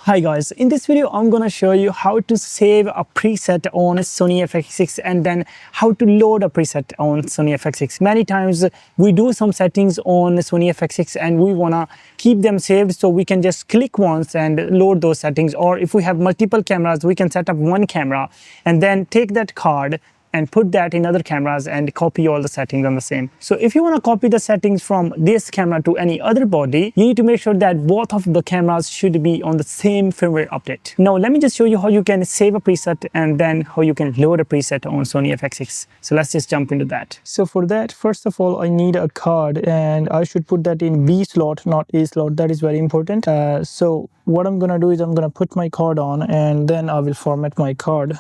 Hi guys, in this video I'm gonna show you how to save a preset on Sony FX6 and then how to load a preset on Sony FX6. Many times we do some settings on Sony FX6 and we wanna keep them saved, so we can just click once and load those settings. Or if we have multiple cameras, we can set up one camera and then take that card and put that in other cameras and copy all the settings on the same. So if you want to copy the settings from this camera to any other body, you need to make sure that both of the cameras should be on the same firmware update. Now let me just show you how you can save a preset and then how you can load a preset on Sony FX6. So let's just jump into that. So for that, first of all, I need a card and I should put that in B slot, not A slot. That is very important. So what I'm gonna do is I'm gonna put my card on and then I will format my card.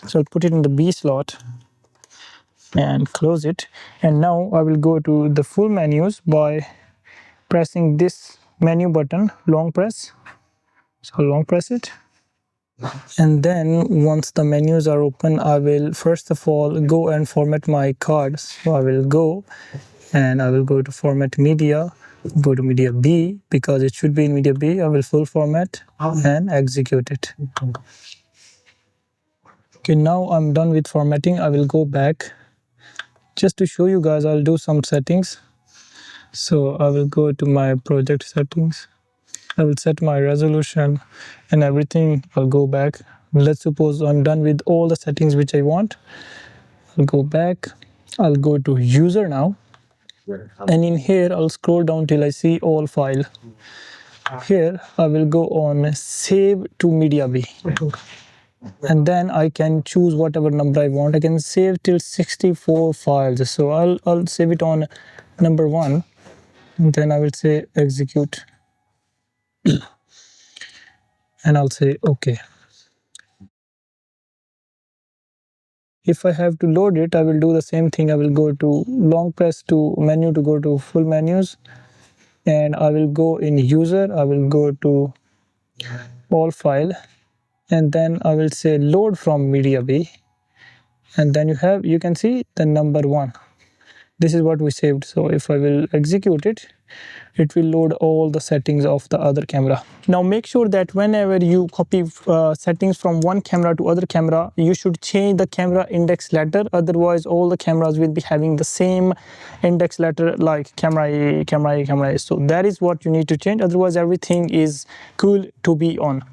So I'll put it in the B slot and close it, and now I will go to the full menus by pressing this menu button, long press. So long press it, and then once the menus are open, I will first of all go and format my card. So I will go and I will go to format media, go to media B because it should be in media B. I will full format and execute it. Okay, now I'm done with formatting. I will go back just to show you guys. I'll do some settings. So I will go to my project settings. I will set my resolution and everything. I'll go back. Let's suppose I'm done with all the settings which I want. I'll go back. I'll go to user now. And in here, I'll scroll down till I see all file. Here, I will go on save to media B. And then I can choose whatever number I want. I can save till 64 files. So I'll save it on number 1. And then I will say execute. And I'll say OK. If I have to load it, I will do the same thing. I will go to long press to menu to go to full menus. And I will go in user. I will go to all file. And then I will say load from media B, and then you can see the number 1. This is what we saved. So if I will execute it, it will load all the settings of the other camera. Now make sure that whenever you copy settings from one camera to other camera, you should change the camera index letter. Otherwise all the cameras will be having the same index letter like camera A, camera A, camera A. So that is what you need to change. Otherwise everything is cool to be on.